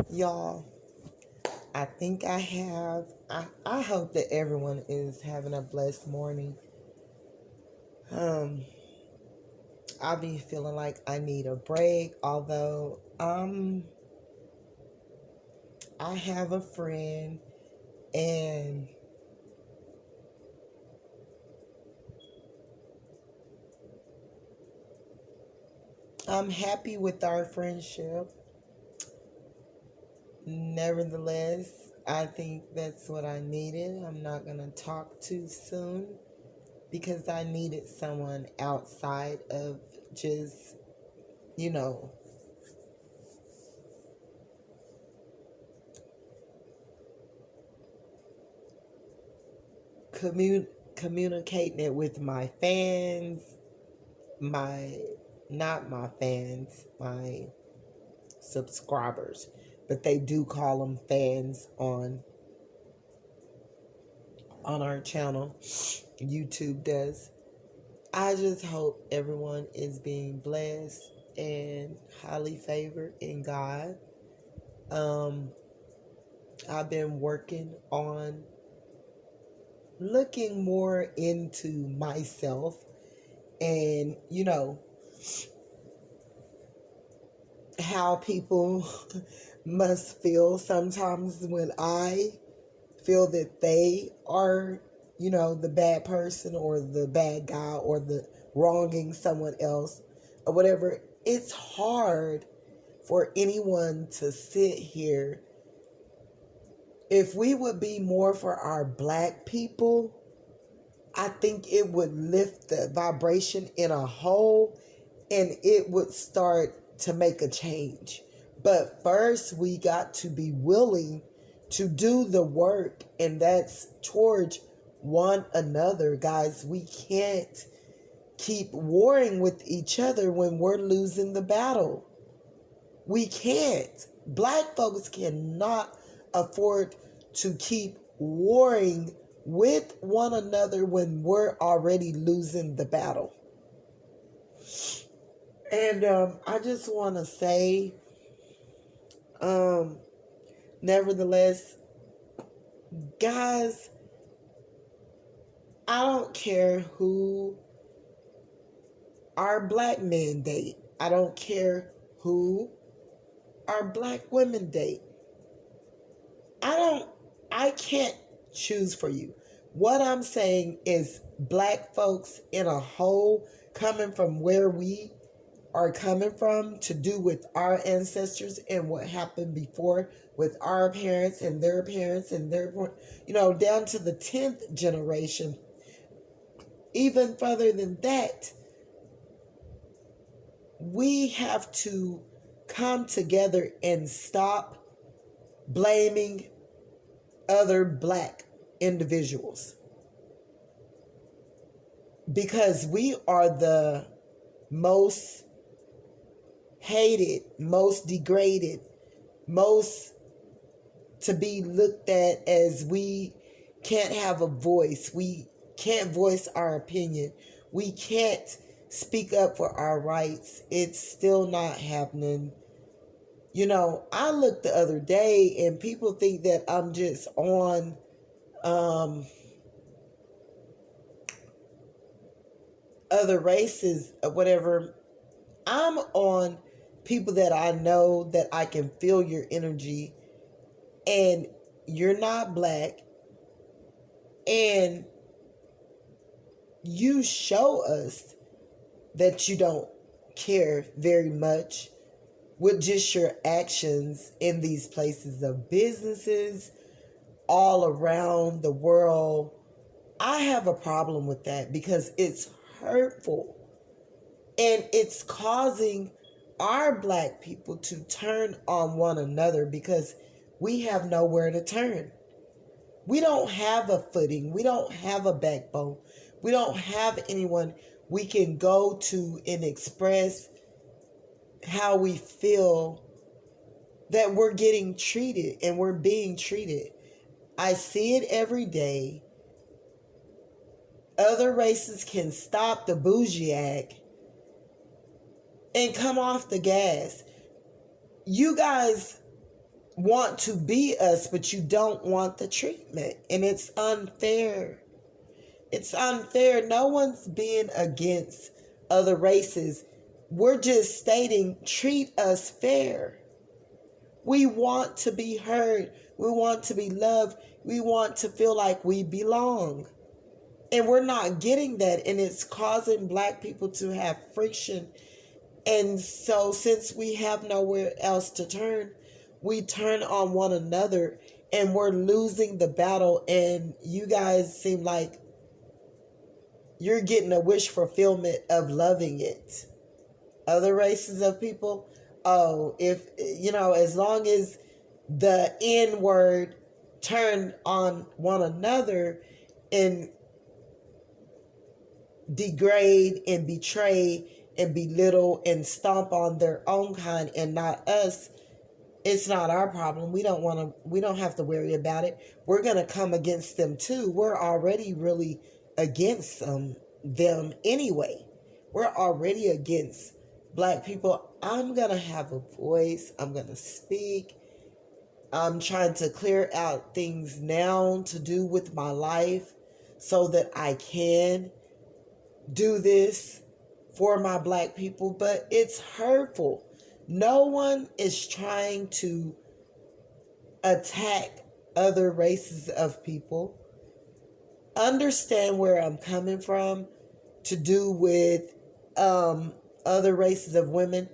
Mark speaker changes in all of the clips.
Speaker 1: Y'all, I think I hope that everyone is having a blessed morning. Um, I'll be feeling like I need a break, although I have a friend and I'm happy with our friendship. Nevertheless, I think that's what I needed. I'm not going to talk too soon because I needed someone outside of just, you know, commun- communicating it with my fans, my not my fans, my subscribers, but they do call them fans on our channel. YouTube does. I just hope everyone is being blessed and highly favored in God. Um, I've been working on looking more into myself and, how people must feel sometimes when I feel that they are, the bad person or the bad guy or the wronging someone else or whatever. It's hard for anyone to sit here. If we would be more for our black people, I think it would lift the vibration in a whole and it would start to make a change. But first, we got to be willing to do the work, and that's towards one another, guys. We can't keep warring with each other when we're losing the battle. We can't. Black folks cannot afford to keep warring with one another when we're already losing the battle. And I just want to say, um, nevertheless, guys, I don't care who our black men date. I don't care who our black women date. I don't, I can't choose for you. What I'm saying is black folks in a whole coming from where we are coming from to do with our ancestors and what happened before with our parents and their, down to the 10th generation. Even further than that, we have to come together and stop blaming other black individuals because we are the most hated, most degraded, most to be looked at as we can't have a voice. We can't voice our opinion. We can't speak up for our rights. It's still not happening. I looked the other day and people think that I'm just on other races or whatever. I'm on people that I know that I can feel your energy and you're not black and you show us that you don't care very much with just your actions in these places of businesses all around the world. I have a problem with that because it's hurtful and it's causing our black people to turn on one another because we have nowhere to turn. We don't have a footing. We don't have a backbone. We don't have anyone we can go to and express how we feel that we're getting treated and we're being treated. I see it every day. Other races can stop the bougie act and come off the gas. You guys want to be us, but you don't want the treatment. And it's unfair. It's unfair. No one's being against other races. We're just stating, treat us fair. We want to be heard. We want to be loved. We want to feel like we belong. And we're not getting that. And it's causing Black people to have friction. And so since we have nowhere else to turn, we turn on one another and we're losing the battle. And you guys seem like you're getting a wish fulfillment of loving it. Other races of people, oh, if, as long as the N word turn on one another and degrade and betray and belittle and stomp on their own kind and not us, it's not our problem. We don't have to worry about it. We're going to come against them too. We're already really against them anyway. We're already against Black people. I'm going to have a voice. I'm going to speak. I'm trying to clear out things now to do with my life so that I can do this for my Black people, but it's hurtful. No one is trying to attack other races of people. Understand where I'm coming from to do with other races of women.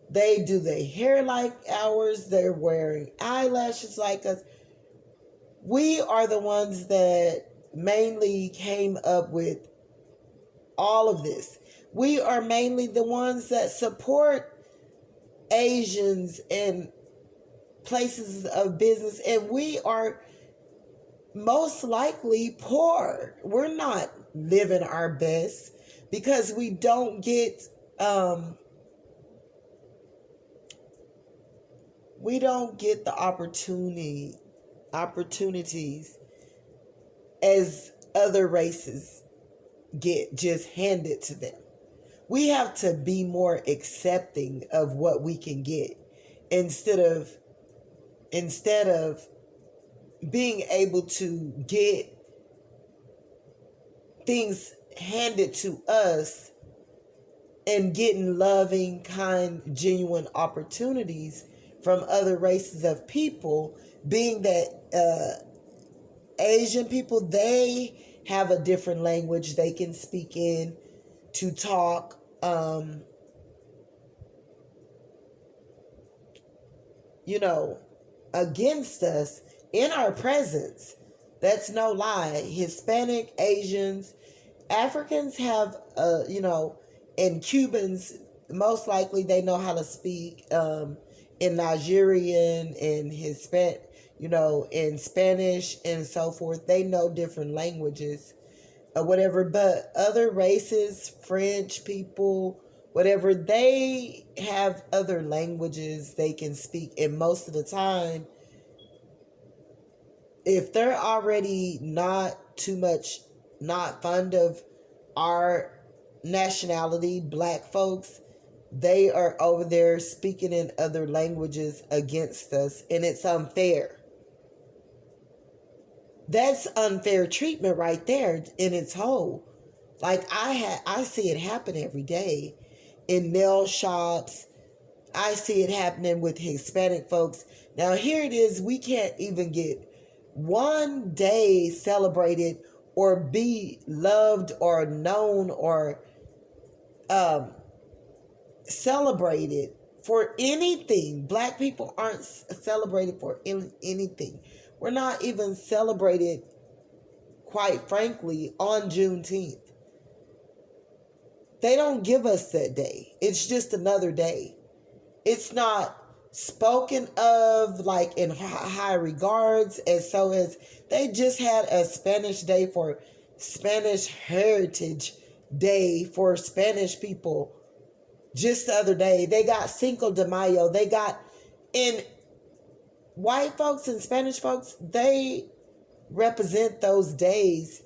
Speaker 1: They do their hair like ours. They're wearing eyelashes like us. We are the ones that mainly came up with all of this. We are mainly the ones that support Asians and places of business, and we are most likely poor. We're not living our best because we don't get the opportunities as other races get just handed to them. We have to be more accepting of what we can get instead of being able to get things handed to us and getting loving, kind, genuine opportunities from other races of people, being that Asian people, they have a different language they can speak in to talk against us in our presence. That's no lie. Hispanic, Asians, Africans have, and Cubans, most likely they know how to speak in Nigerian and Hispanic, in Spanish and so forth. They know different languages or whatever, but other races, French people, whatever, they have other languages they can speak. And most of the time, if they're already not fond of our nationality, Black folks, they are over there speaking in other languages against us, and it's unfair. That's unfair treatment right there in its whole. Like I see it happen every day in nail shops. I see it happening with Hispanic folks. Now here it is, we can't even get one day celebrated or be loved or known or celebrated for anything. Black people aren't celebrated for anything. We're not even celebrated, quite frankly, on Juneteenth. They don't give us that day. It's just another day. It's not spoken of like in high regards, as so as they just had a Spanish Day for Spanish Heritage Day for Spanish people just the other day. They got Cinco de Mayo. They got, in white folks and Spanish folks, they represent those days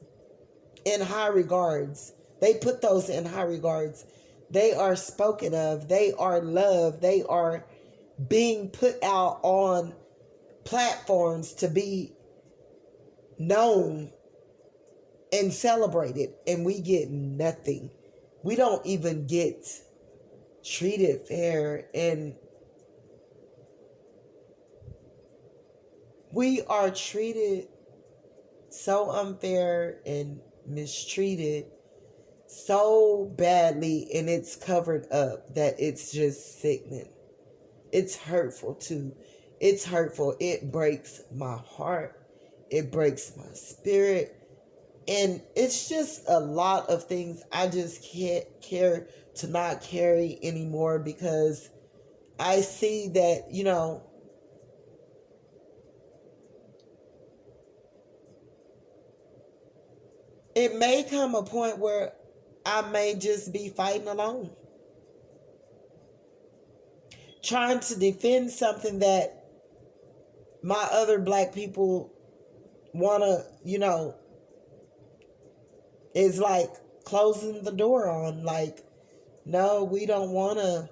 Speaker 1: in high regards. They put those in high regards. They are spoken of. They are loved. They are being put out on platforms to be known and celebrated, and we get nothing. We don't even get treated fair, and we are treated so unfair and mistreated so badly, and it's covered up that it's just sickening. It's hurtful too. It's hurtful. It breaks my heart. It breaks my spirit. And it's just a lot of things I just can't care to not carry anymore, because I see that, it may come a point where I may just be fighting alone, trying to defend something that my other black people want to, is like closing the door on. Like, no, we don't want to,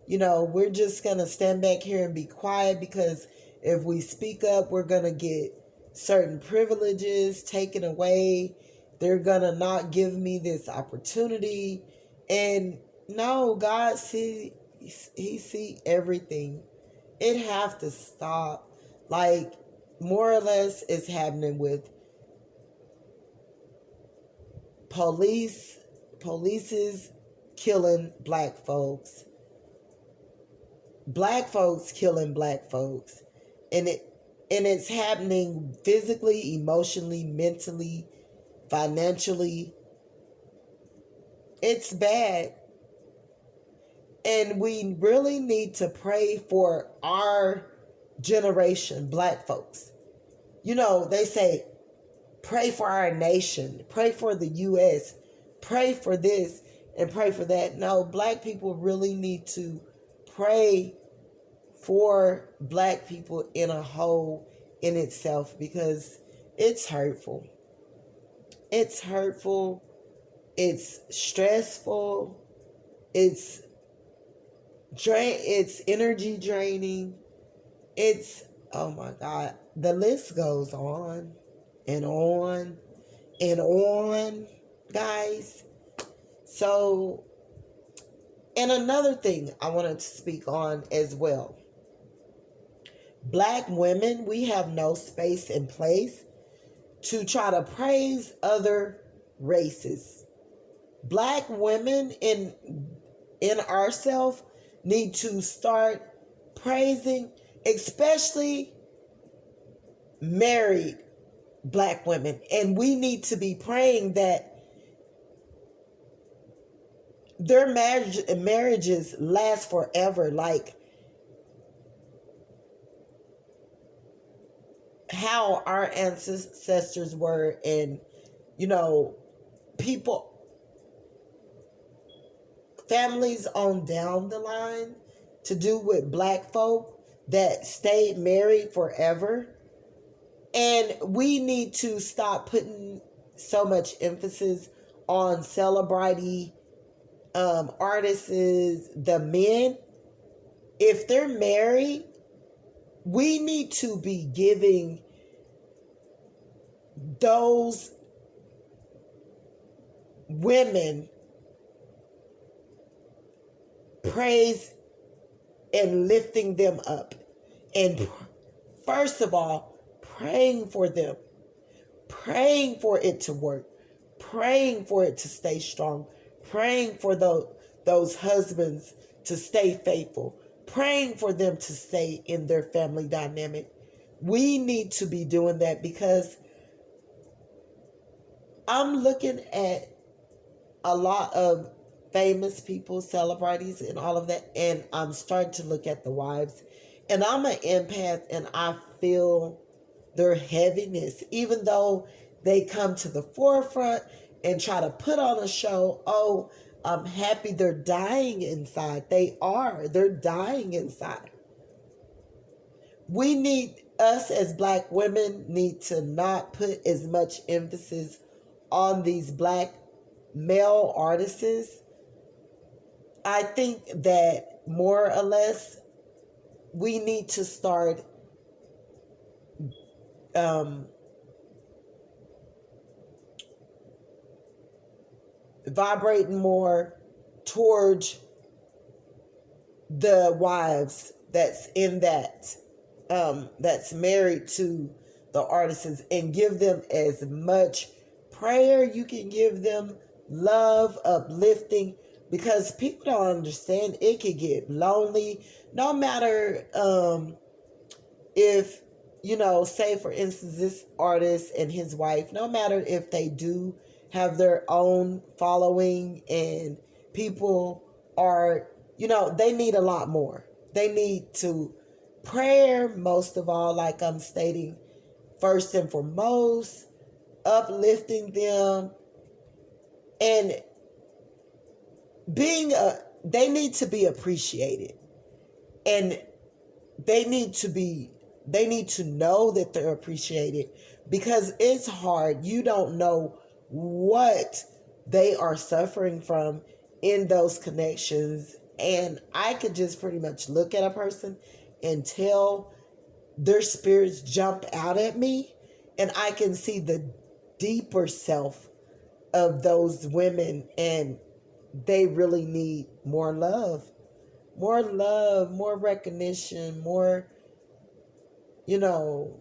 Speaker 1: we're just going to stand back here and be quiet, because if we speak up, we're going to get certain privileges taken away. They're going to not give me this opportunity. And no, God he see everything. It have to stop. Like, more or less it's happening with polices killing black folks, black folks killing black folks, and it's happening physically, emotionally, mentally, financially. It's bad. And we really need to pray for our generation, black folks. They say, pray for our nation, pray for the U.S., pray for this and pray for that. No, black people really need to pray for black people in a whole in itself, because it's hurtful. It's hurtful. It's stressful. It's energy draining. It's, oh my God, the list goes on and on and on, guys. So, and another thing I wanted to speak on as well. Black women, we have no space and place to try to praise other races. Black women in ourselves need to start praising, especially married black women. And we need to be praying that their marriages last forever, like how our ancestors were. And people, families on down the line, to do with black folk that stayed married forever. And we need to stop putting so much emphasis on celebrity artists, the men. If they're married, we need to be giving those women praise and lifting them up. And first of all, praying for them, praying for it to work, praying for it to stay strong, praying for those husbands to stay faithful, praying for them to stay in their family dynamic. We need to be doing that, because I'm looking at a lot of famous people, celebrities, and all of that, and I'm starting to look at the wives. And I'm an empath, and I feel their heaviness, even though they come to the forefront and try to put on a show. Oh, I'm happy. They're dying inside. They're dying inside. Us as black women need to not put as much emphasis on these black male artists, I think that more or less we need to start um, vibrating more towards the wives that's in that that's married to the artisans, and give them as much prayer you can give them, love, uplifting, because people don't understand it could get lonely no matter if, you know, say for instance, this artist and his wife, no matter if they do have their own following and people are, you know, they need a lot more. They need to prayer most of all, like I'm stating, first and foremost, uplifting them, and being a, they need to be appreciated, and they need to be, they need to know that they're appreciated, because it's hard. You don't know what they are suffering from in those connections, and I could just pretty much look at a person and tell their spirits jump out at me, and I can see the deeper self of those women, and they really need more love, more love, more recognition, more, you know,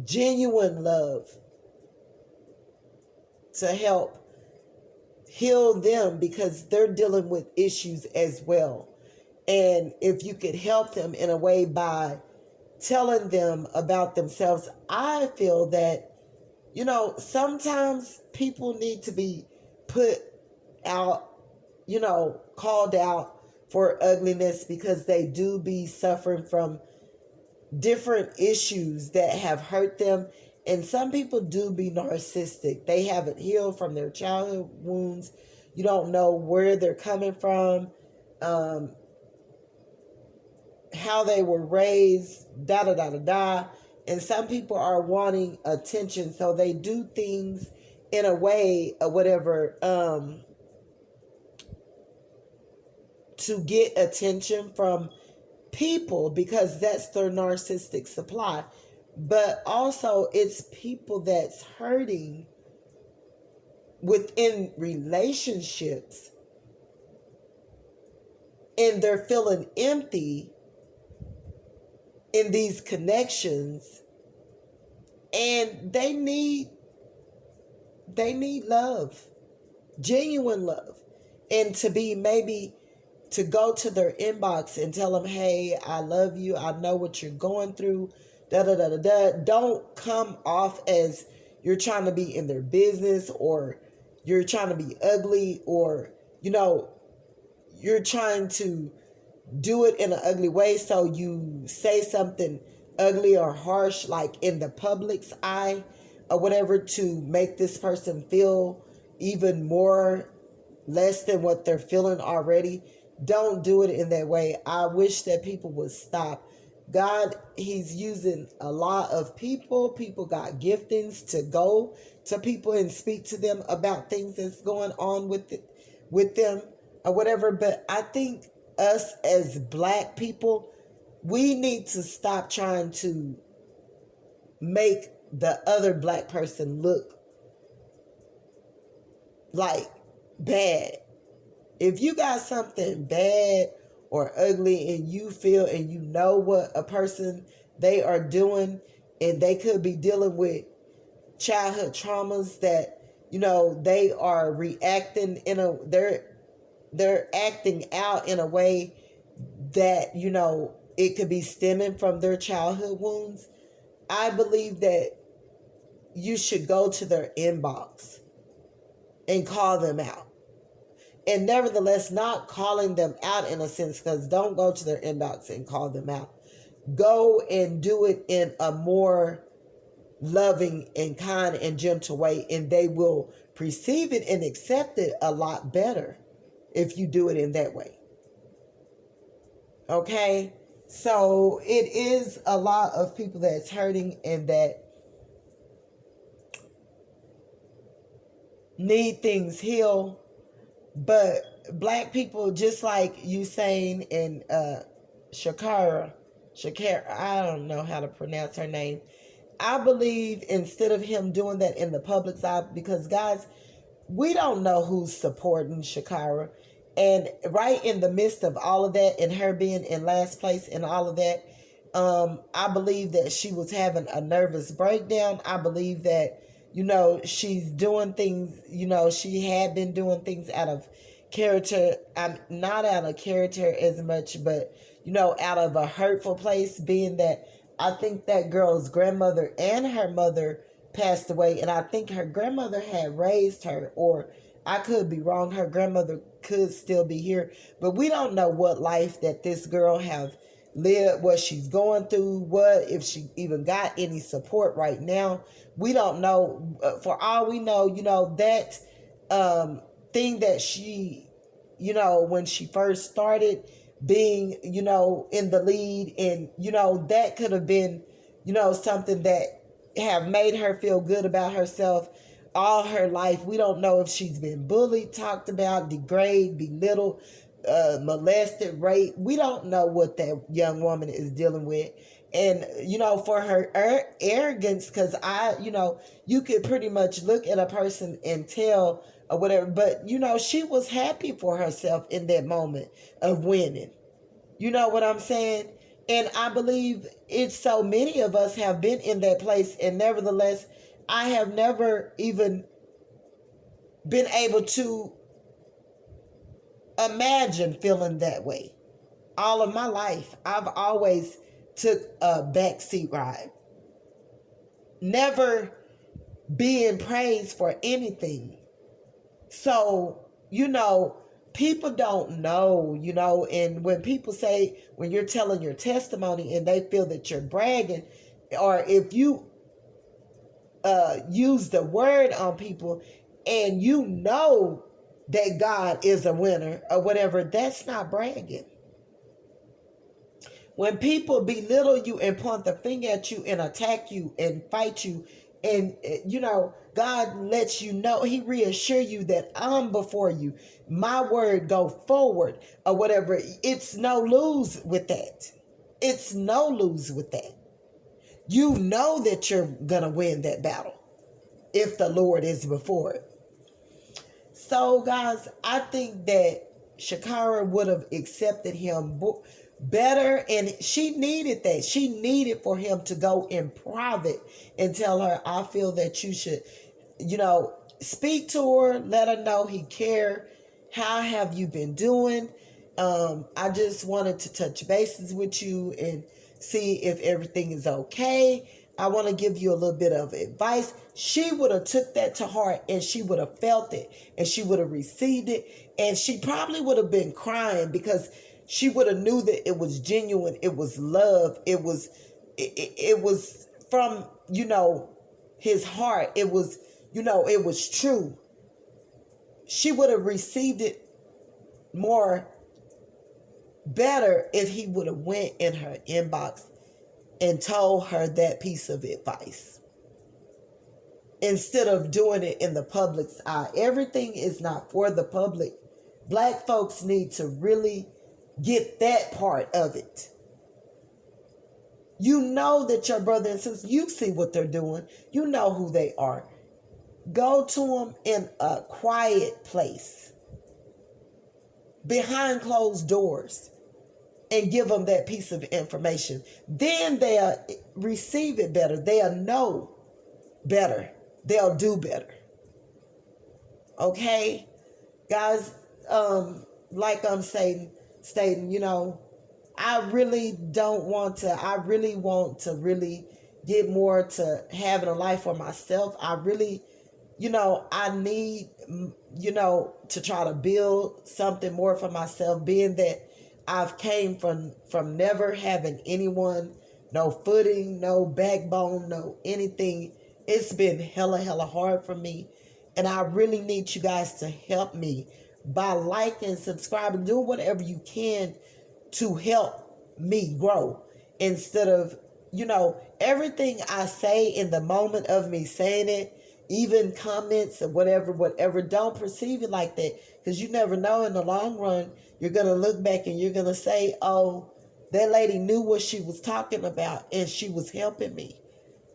Speaker 1: genuine love to help heal them, because they're dealing with issues as well. And if you could help them in a way by telling them about themselves, I feel that, you know, sometimes people need to be put out, you know, called out for ugliness, because they do be suffering from different issues that have hurt them. And some people do be narcissistic. They haven't healed from their childhood wounds. You don't know where they're coming from, um, how they were raised, da da da da da. And some people are wanting attention, so they do things in a way or whatever, to get attention from people, because that's their narcissistic supply. But also it's people that's hurting within relationships, and they're feeling empty in these connections, and they need love, genuine love, and to be maybe to go to their inbox and tell them, hey, I love you, I know what you're going through, da da da da da. Don't come off as you're trying to be in their business, or you're trying to be ugly, or, you know, you're trying to do it in an ugly way, so you say something ugly or harsh, like in the public's eye or whatever, to make this person feel even more less than what they're feeling already. Don't do it in that way. I wish that people would stop. God, he's using a lot of people. People got giftings to go to people and speak to them about things that's going on with them or whatever. But I think us as black people, we need to stop trying to make the other black person look like bad. If you got something bad or ugly, and you feel and you know what a person, they are doing, and they could be dealing with childhood traumas, that, you know, they are reacting in a, they're acting out in a way that, you know, it could be stemming from their childhood wounds. I believe that you should go to their inbox and call them out. And nevertheless, not calling them out in a sense, because don't go to their inbox and call them out. Go and do it in a more loving and kind and gentle way, and they will perceive it and accept it a lot better if you do it in that way. Okay? So it is a lot of people that's hurting and that need things healed, but black people, just like you saying, and Shakira, I don't know how to pronounce her name. I believe instead of him doing that in the public's eye, because guys, we don't know who's supporting Shakira. And right in the midst of all of that and her being in last place and all of that, I believe that she was having a nervous breakdown. I believe that, she's doing things, she had been doing things out of character. I'm not out of character as much, but, out of a hurtful place, being that I think that girl's grandmother and her mother passed away, and I think her grandmother had raised her, or I could be wrong, her grandmother could still be here, but we don't know what life that this girl have lived, what she's going through, what if she even got any support right now. We don't know. For all we know, that thing that she, when she first started being, in the lead, and that could have been, something that have made her feel good about herself all her life. We don't know if she's been bullied, talked about, degraded, belittled, molested, raped. We don't know what that young woman is dealing with. And, for her arrogance, because you could pretty much look at a person and tell or whatever, but, she was happy for herself in that moment of winning. You know what I'm saying? And I believe it's so many of us have been in that place, and nevertheless, I have never even been able to imagine feeling that way. All of my life, I've always took a backseat ride. Never being praised for anything. So, people don't know, and when people say, when you're telling your testimony and they feel that you're bragging, or if you use the word on people and that God is a winner or whatever, that's not bragging. When people belittle you and point the finger at you and attack you and fight you, and God lets you know, he reassure you that I'm before you, my word go forward or whatever, it's no lose with that. It's no lose with that. You know that you're gonna win that battle if the Lord is before it. So guys, I think that Shakira would have accepted him better, and she needed that. She needed for him to go in private and tell her, I feel that you should, speak to her, let her know he cared. How have you been doing? I just wanted to touch bases with you and see if everything is okay. I want to give you a little bit of advice. She would have took that to heart, and she would have felt it, and she would have received it, and she probably would have been crying because she would have knew that it was genuine. It was love. It was from, his heart. It was, it was true. She would have received it more better if he would have went in her inbox and told her that piece of advice instead of doing it in the public's eye. Everything is not for the public. Black folks need to really get that part of it. You know that your brother and sister, you see what they're doing. You know who they are. Go to them in a quiet place, behind closed doors, and give them that piece of information. Then they'll receive it better. They'll know better. They'll do better. Okay? Guys, like I'm stating, I really want to really get more to having a life for myself. I really, I need, to try to build something more for myself, being that I've came from never having anyone, no footing, no backbone, no anything. It's been hella hard for me. And I really need you guys to help me by liking, subscribing, doing whatever you can to help me grow. Instead of, everything I say in the moment of me saying it, even comments or whatever, don't perceive it like that. Because you never know, in the long run, you're going to look back and you're going to say, oh, that lady knew what she was talking about and she was helping me.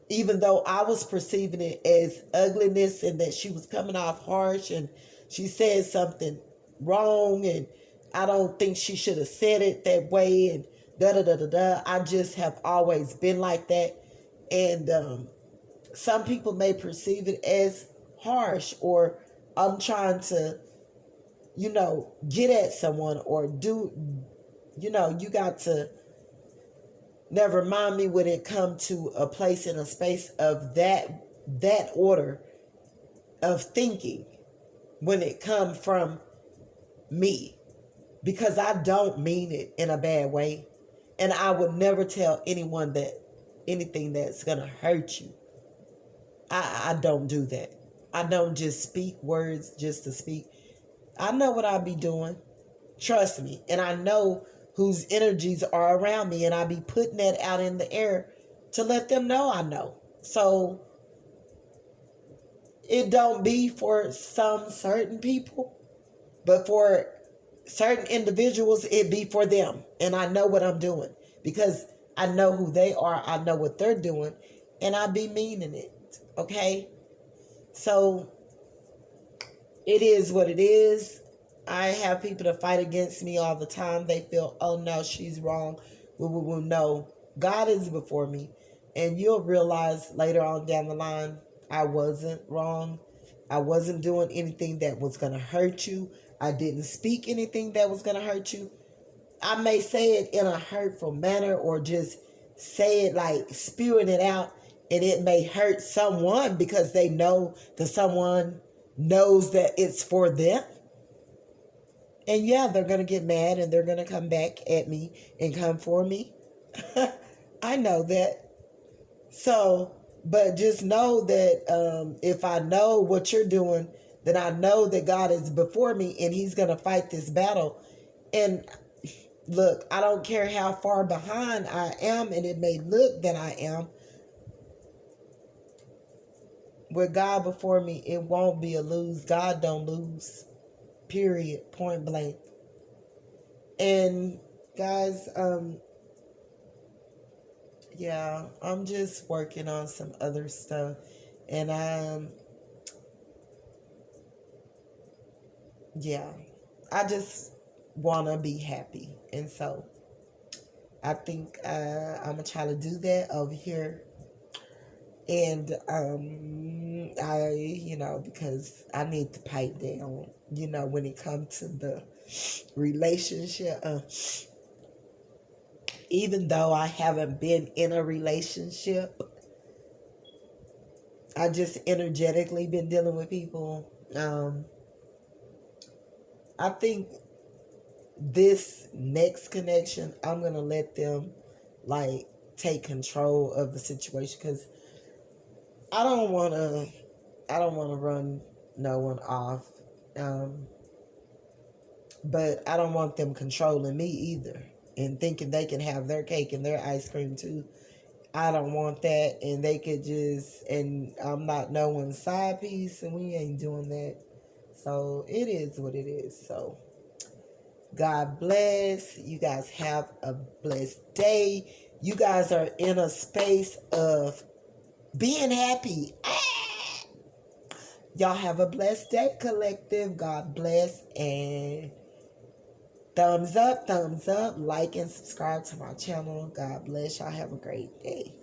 Speaker 1: Even though I was perceiving it as ugliness and that she was coming off harsh and she said something wrong and I don't think she should have said it that way and da da da da da. I just have always been like that. And some people may perceive it as harsh, or I'm trying to, get at someone, or do, you got to never mind me when it come to a place in a space of that order of thinking, when it come from me, because I don't mean it in a bad way, and I would never tell anyone that anything that's gonna hurt you. I don't do that. I don't just speak words just to speak. I know what I be doing. Trust me. And I know whose energies are around me, and I be putting that out in the air to let them know I know. So it don't be for some certain people, but for certain individuals, it be for them. And I know what I'm doing because I know who they are. I know what they're doing, and I be meaning it. Okay? So it is what it is. I have people that fight against me all the time. They feel, oh no, she's wrong. No, God is before me. And you'll realize later on down the line, I wasn't wrong. I wasn't doing anything that was going to hurt you. I didn't speak anything that was going to hurt you. I may say it in a hurtful manner, or just say it like spewing it out, and it may hurt someone because they know that someone knows that it's for them. And yeah, they're going to get mad and they're going to come back at me and come for me. I know that. So, but just know that if I know what you're doing, then I know that God is before me and he's going to fight this battle. And look, I don't care how far behind I am, and it may look that I am. With God before me, it won't be a lose. God don't lose. Period. Point blank. And guys, yeah, I'm just working on some other stuff. And yeah, I just want to be happy. And so I think I'm going to try to do that over here. And because I need to pipe down, when it comes to the relationship. Even though I haven't been in a relationship, I just energetically been dealing with people. I think this next connection, I'm going to let them take control of the situation, because I don't want to run no one off. But I don't want them controlling me either and thinking they can have their cake and their ice cream too. I don't want that, and they could and I'm not no one's side piece, and we ain't doing that. So it is what it is. So God bless. You guys have a blessed day. You guys are in a space of being happy. Y'all have a blessed day, collective. God bless, and thumbs up, like and subscribe to my channel. God bless. Y'all have a great day.